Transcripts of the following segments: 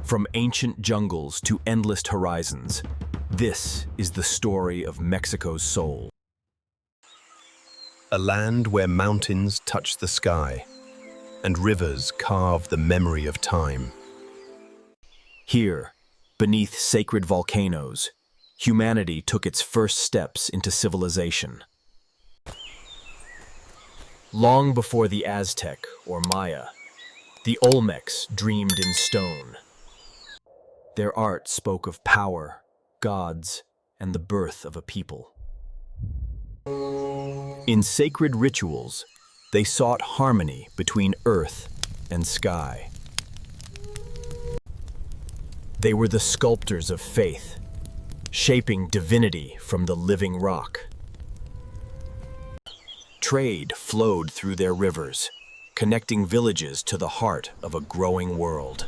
From ancient jungles to endless horizons, this is the story of Mexico's soul. A land where mountains touch the sky and rivers carve the memory of time. Here, beneath sacred volcanoes, humanity took its first steps into civilization. Long before the Aztec or Maya, the Olmecs dreamed in stone. Their art spoke of power, gods, and the birth of a people. In sacred rituals, they sought harmony between earth and sky. They were the sculptors of faith, shaping divinity from the living rock. Trade flowed through their rivers, connecting villages to the heart of a growing world.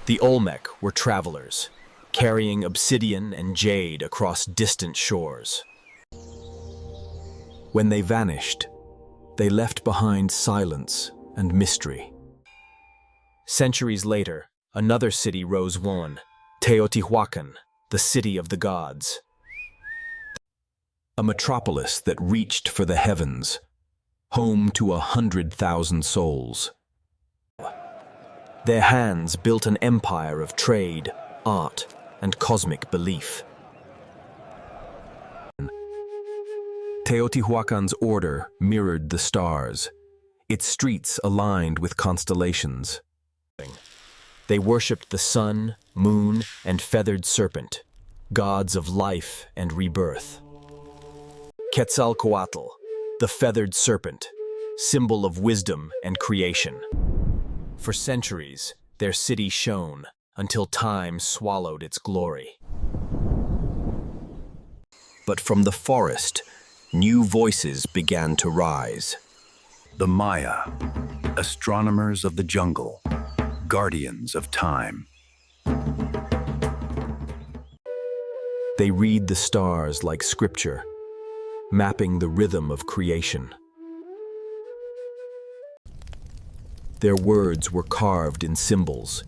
The Olmec were travelers, carrying obsidian and jade across distant shores. When they vanished, they left behind silence and mystery. Centuries later, another city rose one, Teotihuacan, the city of the gods. A metropolis that reached for the heavens, home to 100,000 souls. Their hands built an empire of trade, art, and cosmic belief. Teotihuacan's order mirrored the stars, its streets aligned with constellations. They worshipped the sun, moon, and feathered serpent, gods of life and rebirth. Quetzalcoatl, the feathered serpent, symbol of wisdom and creation. For centuries, their city shone until time swallowed its glory. But from the forest, new voices began to rise. The Maya, astronomers of the jungle, guardians of time. They read the stars like scripture, mapping the rhythm of creation. Their words were carved in symbols,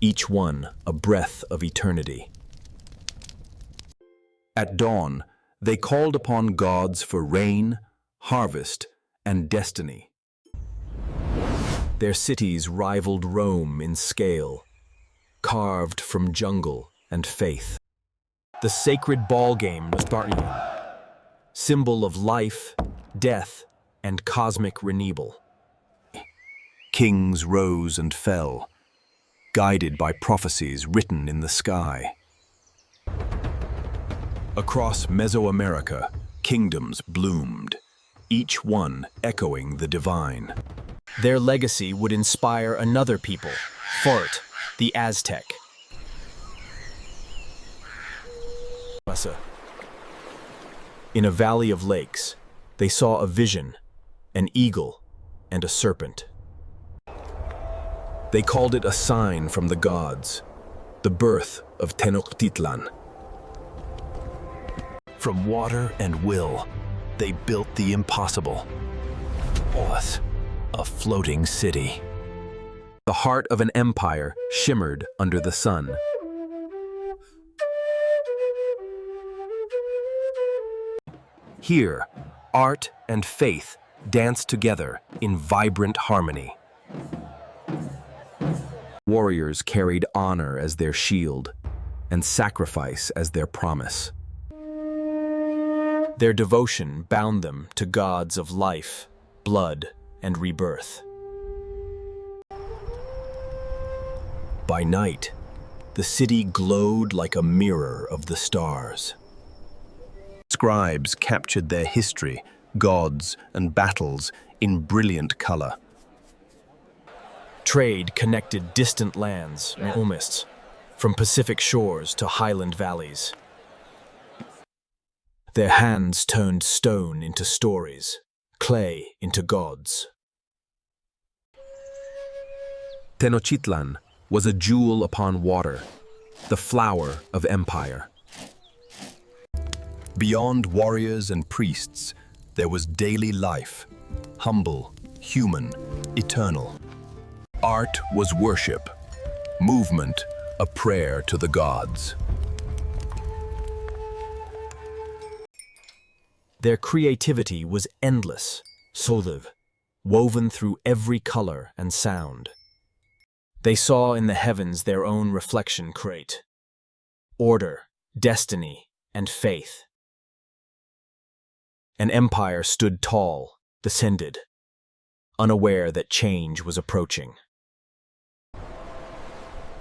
each one a breath of eternity. At dawn, they called upon gods for rain, harvest, and destiny. Their cities rivaled Rome in scale, carved from jungle and faith. The sacred ball game was Bartnian, symbol of life, death, and cosmic renewal. Kings rose and fell, guided by prophecies written in the sky. Across Mesoamerica, kingdoms bloomed, each one echoing the divine. Their legacy would inspire another people, Fort, the Aztec. In a valley of lakes, they saw a vision, an eagle, and a serpent. They called it a sign from the gods, the birth of Tenochtitlan. From water and will, they built the impossible. Oath, a floating city. The heart of an empire shimmered under the sun. Here, art and faith danced together in vibrant harmony. Warriors carried honor as their shield and sacrifice as their promise. Their devotion bound them to gods of life, blood, and rebirth. By night, the city glowed like a mirror of the stars. Scribes captured their history, gods, and battles in brilliant color. Trade connected distant lands, from Pacific shores to highland valleys. Their hands turned stone into stories, clay into gods. Tenochtitlan was a jewel upon water, the flower of empire. Beyond warriors and priests, there was daily life, humble, human, eternal. Art was worship, movement a prayer to the gods. Their creativity was endless, solid, woven through every color and sound. They saw in the heavens their own reflection create order, destiny, and faith. An empire stood tall, descended, unaware that change was approaching.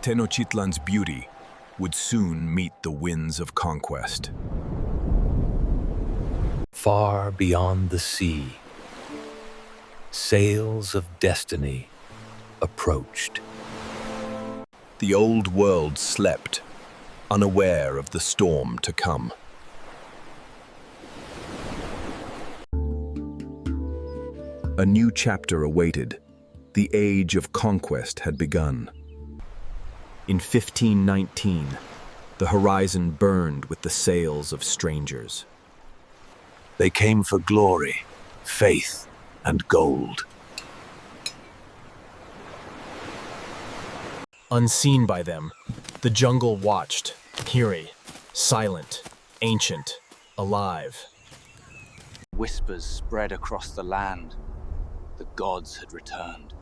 Tenochtitlan's beauty would soon meet the winds of conquest. Far beyond the sea, sails of destiny approached. The old world slept, unaware of the storm to come. A new chapter awaited. The age of conquest had begun. In 1519, the horizon burned with the sails of strangers. They came for glory, faith, and gold. Unseen by them, the jungle watched, eerie, silent, ancient, alive. Whispers spread across the land. The gods had returned.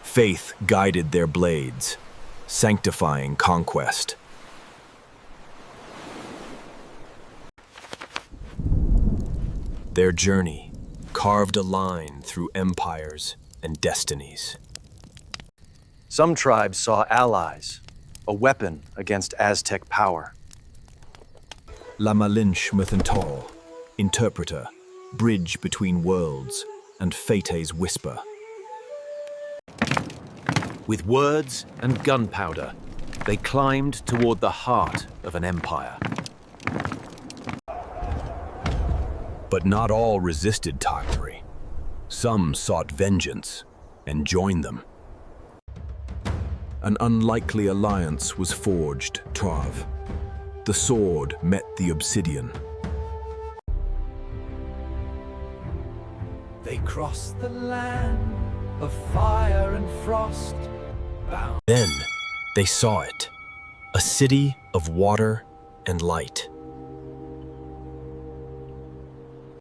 Faith guided their blades, sanctifying conquest. Their journey carved a line through empires and destinies. Some tribes saw allies, a weapon against Aztec power. La Malinche Methental, interpreter, bridge between worlds, and Fate's whisper. With words and gunpowder, they climbed toward the heart of an empire. But not all resisted Tartary. Some sought vengeance and joined them. An unlikely alliance was forged, Trav. The sword met the obsidian. They crossed the land of fire and frost. Bound. Then they saw it, a city of water and light.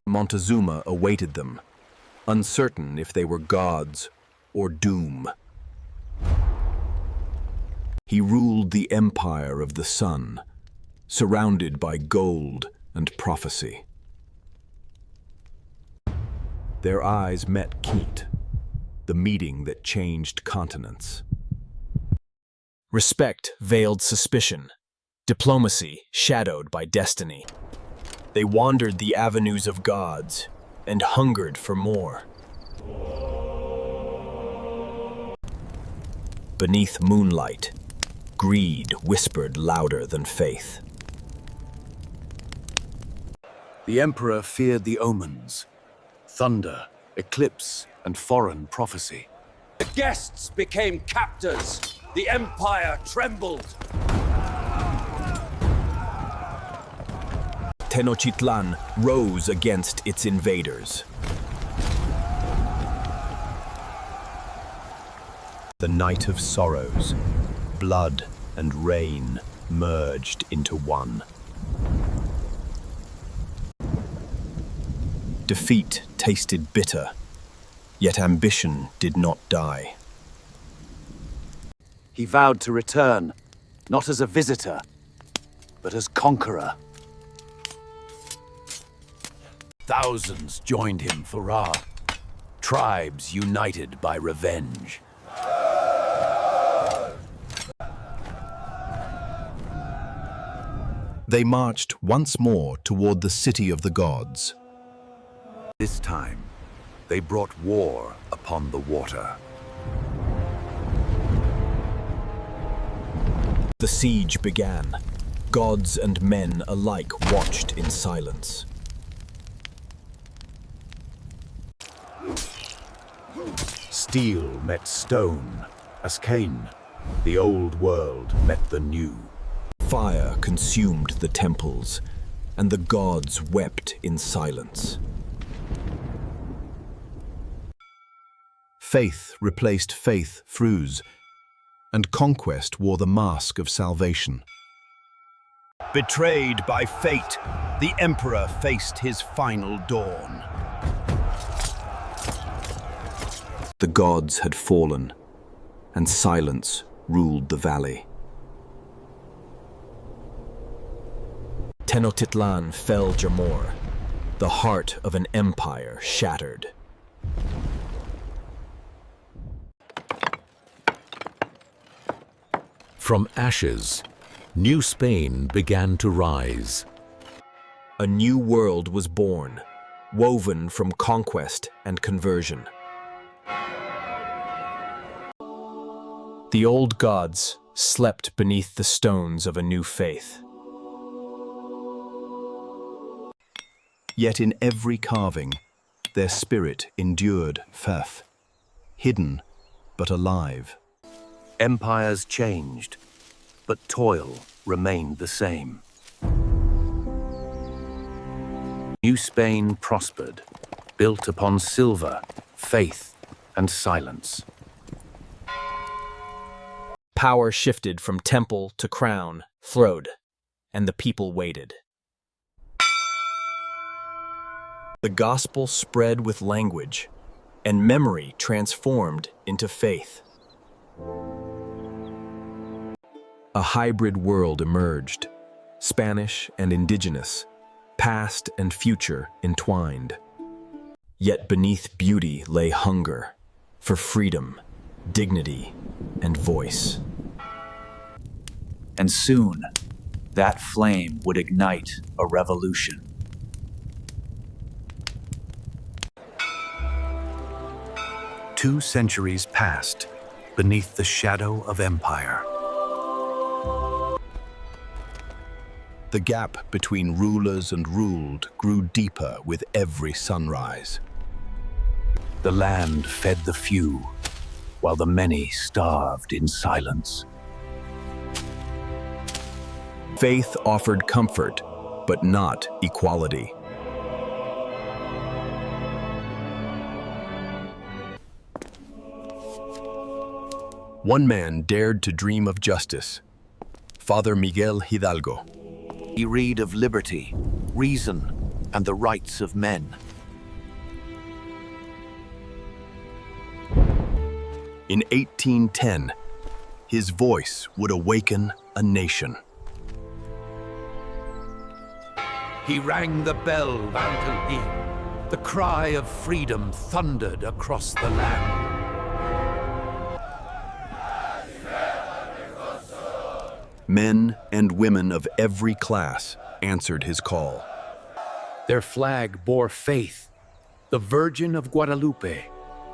Montezuma awaited them, uncertain if they were gods or doom. He ruled the empire of the sun, surrounded by gold and prophecy. Their eyes met Keet, the meeting that changed continents. Respect veiled suspicion, diplomacy shadowed by destiny. They wandered the avenues of gods and hungered for more. Beneath moonlight, greed whispered louder than faith. The emperor feared the omens, thunder, eclipse, and foreign prophecy. The guests became captors. The empire trembled. Tenochtitlan rose against its invaders. The night of sorrows, blood and rain merged into one. Defeat tasted bitter, yet ambition did not die. He vowed to return, not as a visitor, but as conqueror. Thousands joined him for Ra, tribes united by revenge. They marched once more toward the city of the gods. This time, they brought war upon the water. The siege began. Gods and men alike watched in silence. Steel met stone, as Cain, the old world met the new. Fire consumed the temples, and the gods wept in silence. Faith replaced faith fruz, and conquest wore the mask of salvation. Betrayed by fate, the Emperor faced his final dawn. The gods had fallen, and silence ruled the valley. Tenochtitlan fell Jamor, the heart of an empire shattered. From ashes, New Spain began to rise. A new world was born, woven from conquest and conversion. The old gods slept beneath the stones of a new faith. Yet in every carving, their spirit endured faith, hidden but alive. Empires changed, but toil remained the same. New Spain prospered, built upon silver, faith, and silence. Power shifted from temple to crown, throne, and the people waited. The gospel spread with language, and memory transformed into faith. A hybrid world emerged, Spanish and indigenous, past and future entwined. Yet beneath beauty lay hunger for freedom, dignity, and voice. And soon, that flame would ignite a revolution. Two centuries passed beneath the shadow of empire. The gap between rulers and ruled grew deeper with every sunrise. The land fed the few, while the many starved in silence. Faith offered comfort, but not equality. One man dared to dream of justice, Father Miguel Hidalgo. He read of liberty, reason, and the rights of men. In 1810, his voice would awaken a nation. He rang the bell, Vantelheim. The cry of freedom thundered across the land. Men and women of every class answered his call. Their flag bore faith, the Virgin of Guadalupe,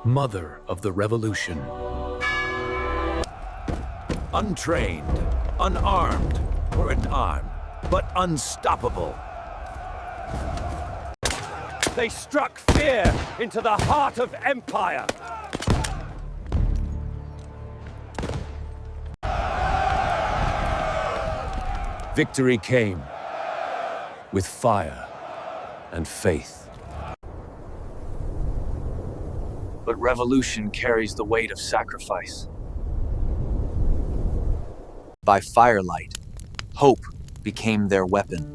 mother of the revolution. Untrained, unarmed, or an arm, but unstoppable. They struck fear into the heart of empire. Victory came with fire and faith. But revolution carries the weight of sacrifice. By firelight, hope became their weapon.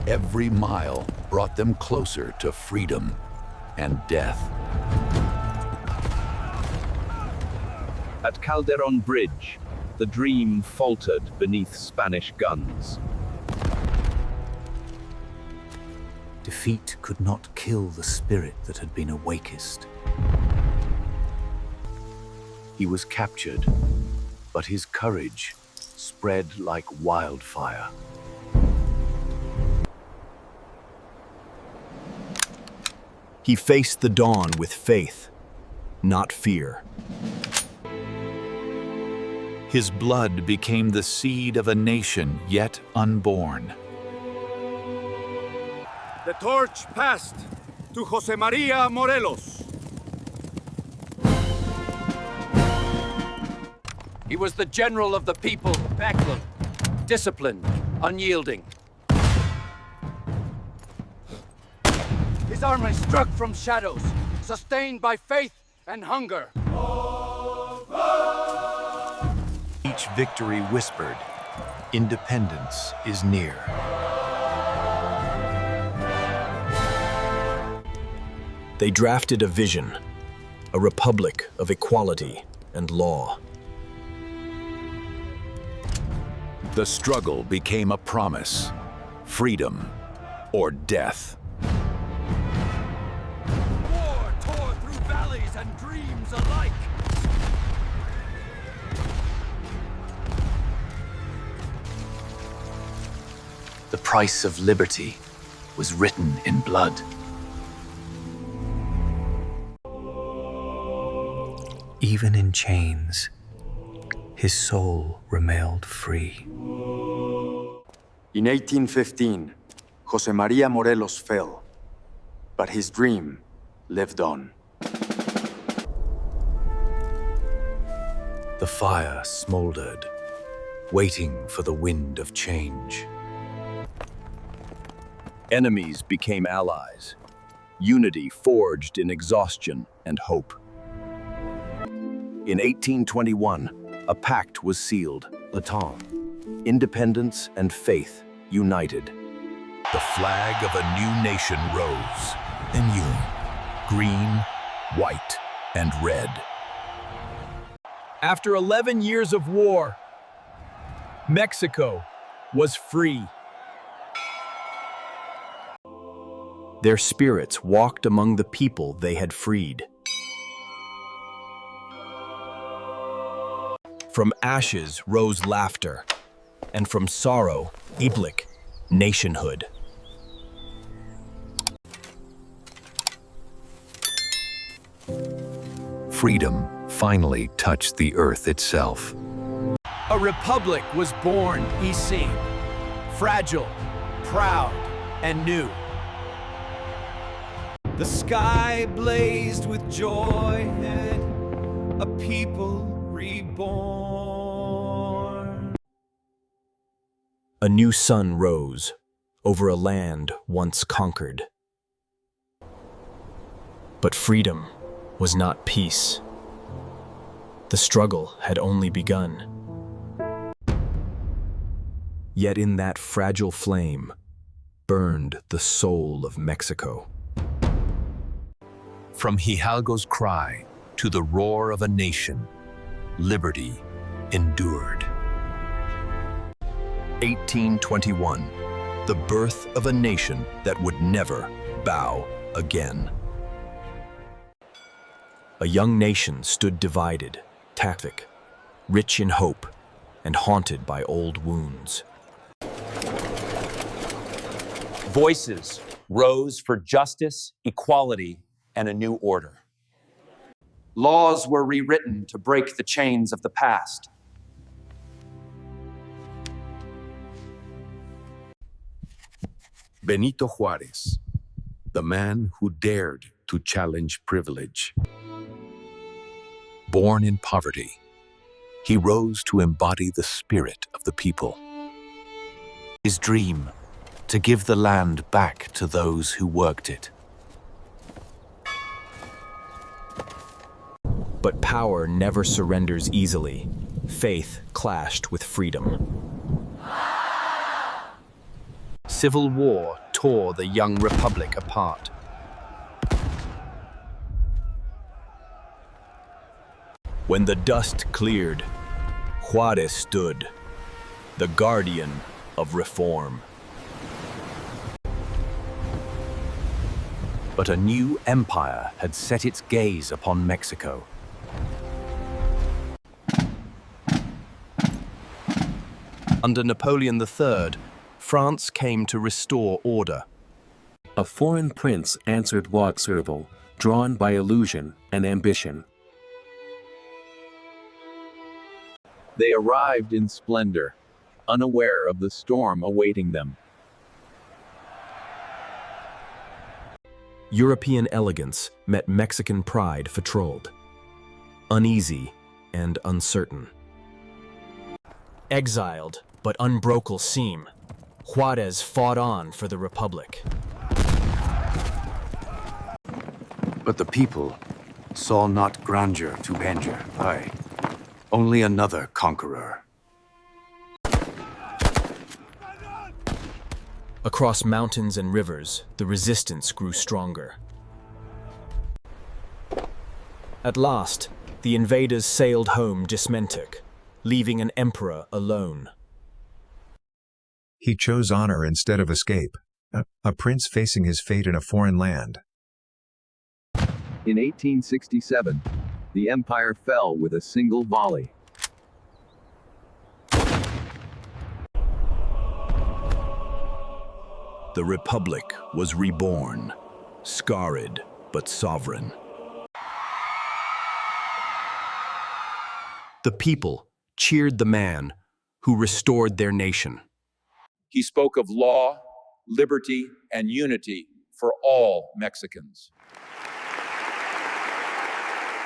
Every mile brought them closer to freedom and death. At Calderon Bridge, the dream faltered beneath Spanish guns. Defeat could not kill the spirit that had been awakest. He was captured, but his courage spread like wildfire. He faced the dawn with faith, not fear. His blood became the seed of a nation yet unborn. The torch passed to José María Morelos. He was the general of the people, Backlund, disciplined, unyielding. His army struck from shadows, sustained by faith and hunger. Each victory whispered, independence is near. They drafted a vision, a republic of equality and law. The struggle became a promise, freedom or death. War tore through valleys and dreams alike. The price of liberty was written in blood. Even in chains, his soul remained free. In 1815, José María Morelos fell, but his dream lived on. The fire smoldered, waiting for the wind of change. Enemies became allies. Unity forged in exhaustion and hope. In 1821, a pact was sealed, Latin. Independence and faith united. The flag of a new nation rose, immune, green, white, and red. After 11 years of war, Mexico was free. Their spirits walked among the people they had freed. From ashes rose laughter, and from sorrow, Iblik, nationhood. Freedom finally touched the earth itself. A republic was born, Isim, fragile, proud, and new. The sky blazed with joy and a people reborn. A new sun rose over a land once conquered. But freedom was not peace. The struggle had only begun. Yet in that fragile flame burned the soul of Mexico. From Hidalgo's cry to the roar of a nation, liberty endured. 1821, the birth of a nation that would never bow again. A young nation stood divided, tactic, rich in hope, and haunted by old wounds. Voices rose for justice, equality, and a new order. Laws were rewritten to break the chains of the past. Benito Juárez, the man who dared to challenge privilege. Born in poverty, he rose to embody the spirit of the people. His dream, to give the land back to those who worked it. But power never surrenders easily. Faith clashed with freedom. Civil war tore the young republic apart. When the dust cleared, Juárez stood, the guardian of reform. But a new empire had set its gaze upon Mexico. Under Napoleon III, France came to restore order. A foreign prince answered Waugh's serval, drawn by illusion and ambition. They arrived in splendor, unaware of the storm awaiting them. European elegance met Mexican pride patrolled, uneasy and uncertain. Exiled but unbroken seam, Juárez fought on for the Republic. But the people saw not grandeur to grandeur, aye, only another conqueror. Across mountains and rivers, the resistance grew stronger. At last, the invaders sailed home dismentic, leaving an emperor alone. He chose honor instead of escape, a prince facing his fate in a foreign land. In 1867, the empire fell with a single volley. The Republic was reborn, scarred but sovereign. The people cheered the man who restored their nation. He spoke of law, liberty, and unity for all Mexicans.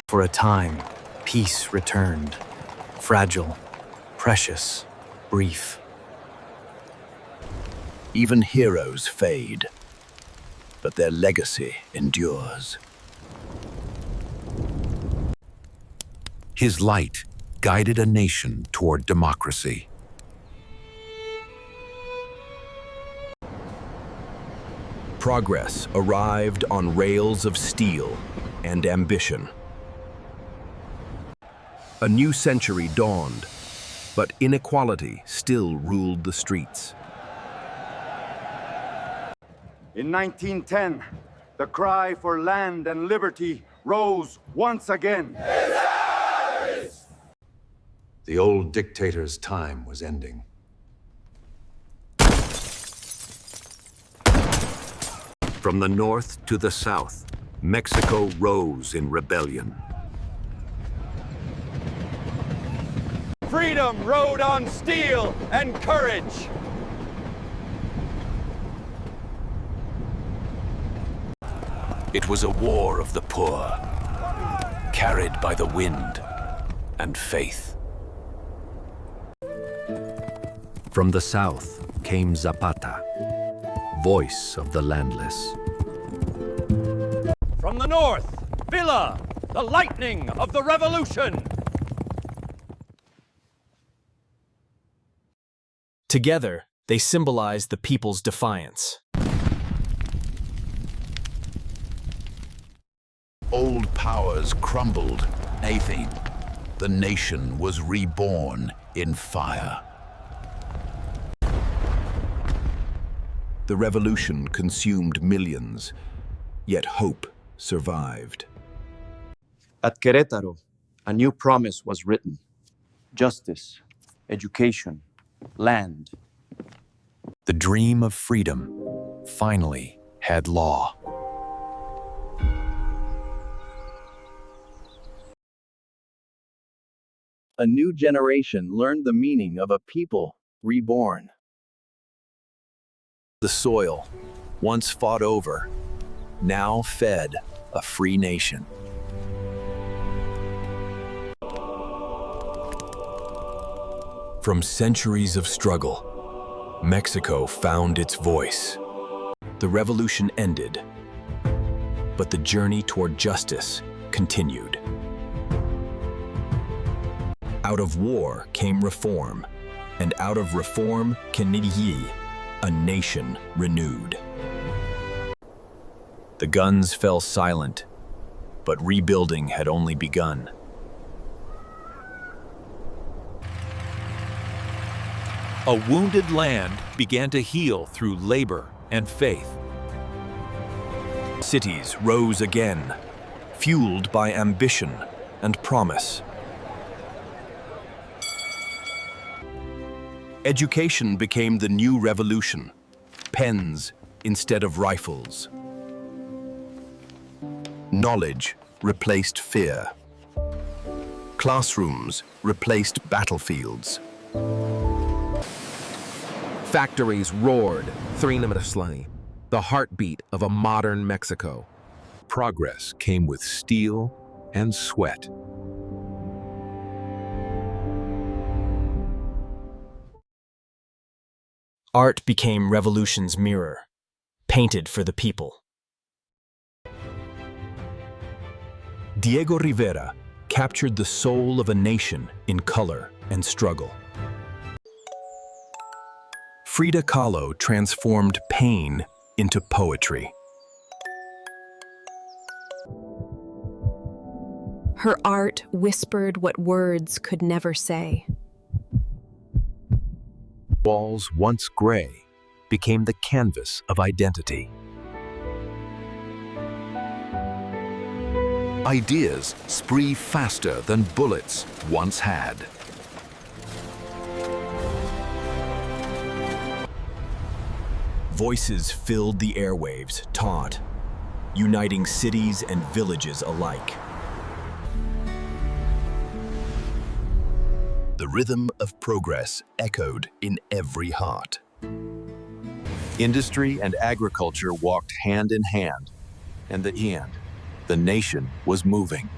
For a time, peace returned, fragile, precious, brief. Even heroes fade, but their legacy endures. His light guided a nation toward democracy. Progress arrived on rails of steel and ambition. A new century dawned, but inequality still ruled the streets. In 1910, the cry for land and liberty rose once again. The old dictator's time was ending. From the north to the south, Mexico rose in rebellion. Freedom rode on steel and courage. It was a war of the poor, carried by the wind and faith. From the south came Zapata, voice of the landless. From the north, Villa, the lightning of the revolution. Together, they symbolized the people's defiance. Old powers crumbled. Nathan, the nation was reborn in fire. The revolution consumed millions, yet hope survived. At Querétaro, a new promise was written. Justice, education, land. The dream of freedom finally had law. A new generation learned the meaning of a people reborn. The soil, once fought over, now fed a free nation. From centuries of struggle, Mexico found its voice. The revolution ended, but the journey toward justice continued. Out of war came reform, and out of reform came a nation renewed. The guns fell silent, but rebuilding had only begun. A wounded land began to heal through labor and faith. Cities rose again, fueled by ambition and promise. Education became the new revolution, pens instead of rifles. Knowledge replaced fear. Classrooms replaced battlefields. Factories roared, the heartbeat of a modern Mexico. Progress came with steel and sweat. Art became revolution's mirror, painted for the people. Diego Rivera captured the soul of a nation in color and struggle. Frida Kahlo transformed pain into poetry. Her art whispered what words could never say. Walls once gray became the canvas of identity. Ideas spree faster than bullets once had. Voices filled the airwaves, taught, uniting cities and villages alike. The rhythm of progress echoed in every heart. Industry and agriculture walked hand in hand, and the nation was moving.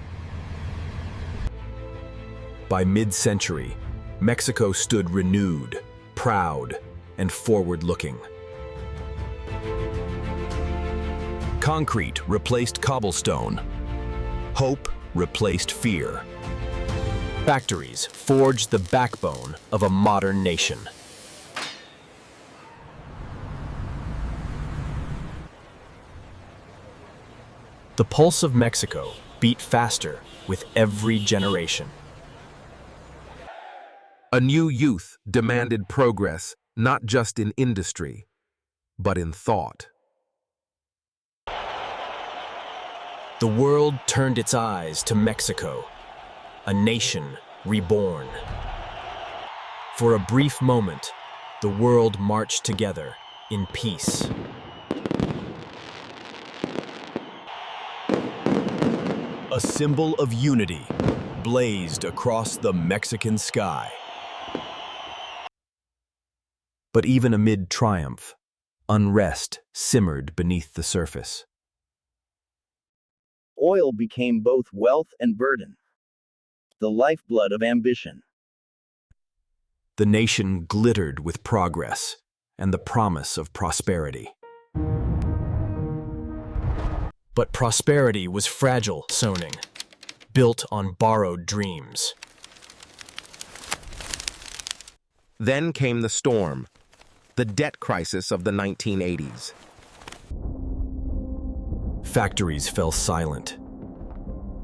By mid-century, Mexico stood renewed, proud, and forward-looking. Concrete replaced cobblestone. Hope replaced fear. Factories forged the backbone of a modern nation. The pulse of Mexico beat faster with every generation. A new youth demanded progress, not just in industry, but in thought. The world turned its eyes to Mexico, a nation reborn. For a brief moment, the world marched together in peace. A symbol of unity blazed across the Mexican sky. But even amid triumph, unrest simmered beneath the surface. Oil became both wealth and burden, the lifeblood of ambition. The nation glittered with progress and the promise of prosperity. But prosperity was fragile soning, built on borrowed dreams. Then came the storm, the debt crisis of the 1980s. Factories fell silent.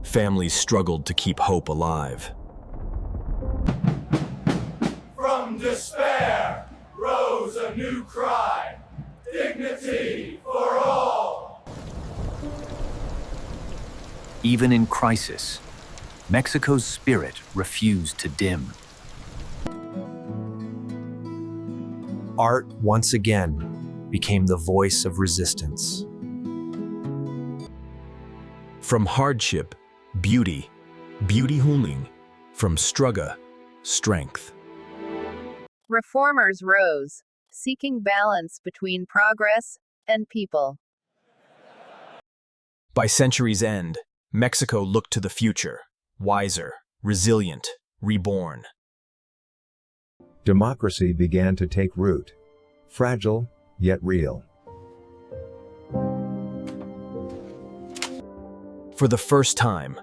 Families struggled to keep hope alive. From despair rose a new cry, dignity for all. Even in crisis, Mexico's spirit refused to dim. Art once again became the voice of resistance. From hardship, beauty huling. From struggle, strength. Reformers rose, seeking balance between progress and people. By century's end, Mexico looked to the future, wiser, resilient, reborn. Democracy began to take root. Fragile, yet real. For the first time,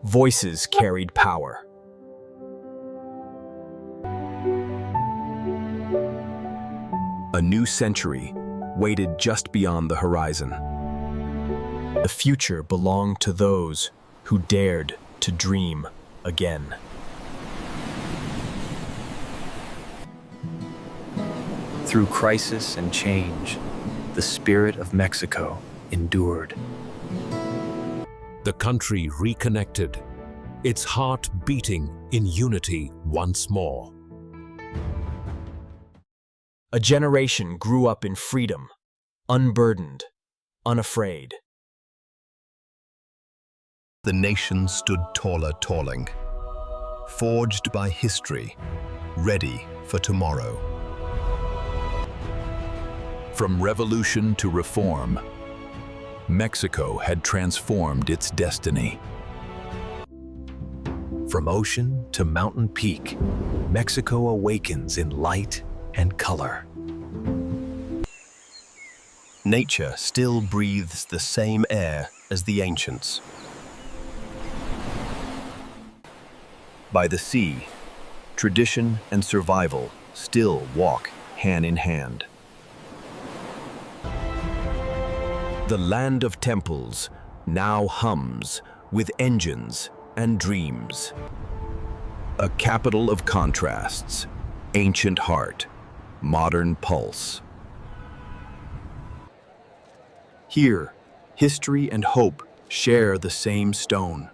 voices carried power. A new century waited just beyond the horizon. The future belonged to those who dared to dream again. Through crisis and change, the spirit of Mexico endured. The country reconnected, its heart beating in unity once more. A generation grew up in freedom, unburdened, unafraid. The nation stood taller talling, forged by history, ready for tomorrow. From revolution to reform, Mexico had transformed its destiny. From ocean to mountain peak, Mexico awakens in light and color. Nature still breathes the same air as the ancients. By the sea, tradition and survival still walk hand in hand. The land of temples now hums with engines and dreams. A capital of contrasts, ancient heart, modern pulse. Here, history and hope share the same stone.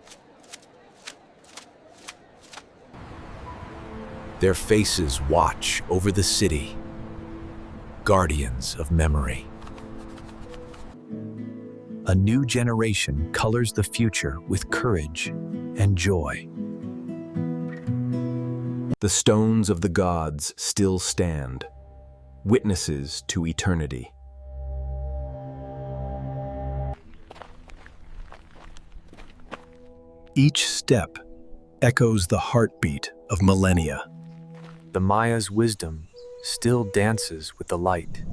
Their faces watch over the city, guardians of memory. A new generation colors the future with courage and joy. The stones of the gods still stand, witnesses to eternity. Each step echoes the heartbeat of millennia. The Maya's wisdom still dances with the light.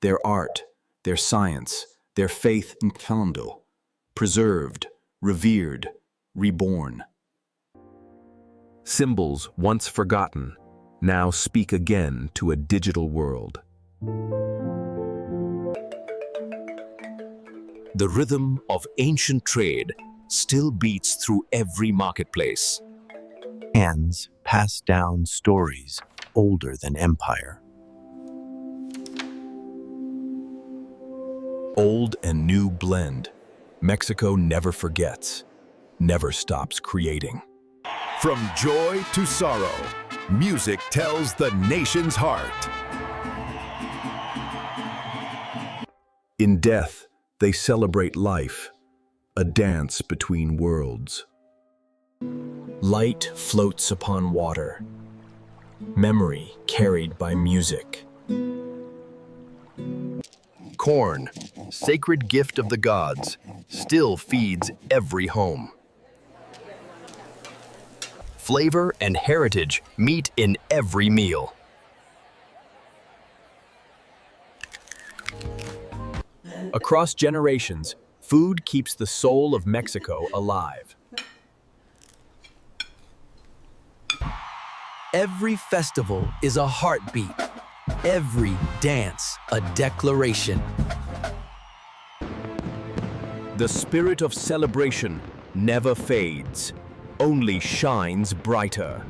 Their art, their science, their faith in Kando, preserved, revered, reborn. Symbols once forgotten now speak again to a digital world. The rhythm of ancient trade still beats through every marketplace. Hands pass down stories older than empire. Old and new blend. Mexico never forgets, never stops creating. From joy to sorrow, music tells the nation's heart. In death, they celebrate life, a dance between worlds. Light floats upon water, memory carried by music. Corn, sacred gift of the gods, still feeds every home. Flavor and heritage meet in every meal. Across generations, food keeps the soul of Mexico alive. Every festival is a heartbeat. Every dance, a declaration. The spirit of celebration never fades, only shines brighter.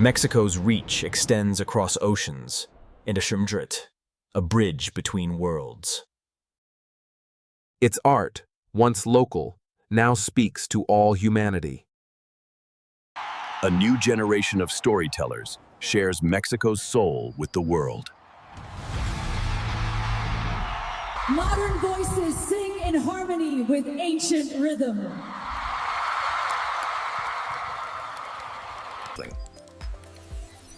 Mexico's reach extends across oceans, into Shumdrit, a bridge between worlds. Its art, once local, now speaks to all humanity. A new generation of storytellers shares Mexico's soul with the world. Modern voices sing in harmony with ancient rhythm.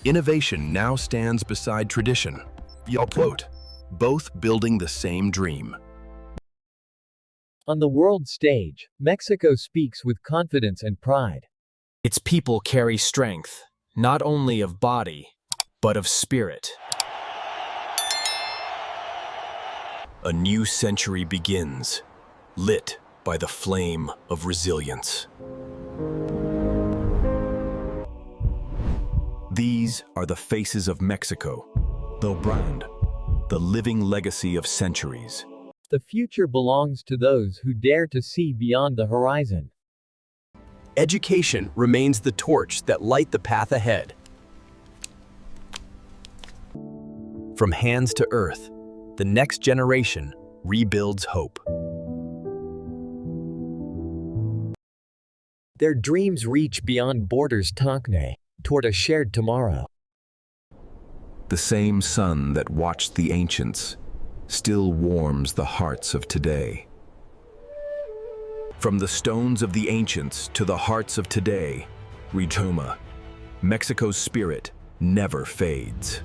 Innovation now stands beside tradition. Y'all quote, both building the same dream. On the world stage, Mexico speaks with confidence and pride. Its people carry strength, not only of body, but of spirit. A new century begins, lit by the flame of resilience. These are the faces of Mexico, the brand, the living legacy of centuries. The future belongs to those who dare to see beyond the horizon. Education remains the torch that light the path ahead. From hands to earth, the next generation rebuilds hope. Their dreams reach beyond borders toward a shared tomorrow. The same sun that watched the ancients still warms the hearts of today. From the stones of the ancients to the hearts of today, Ritoma, Mexico's spirit never fades.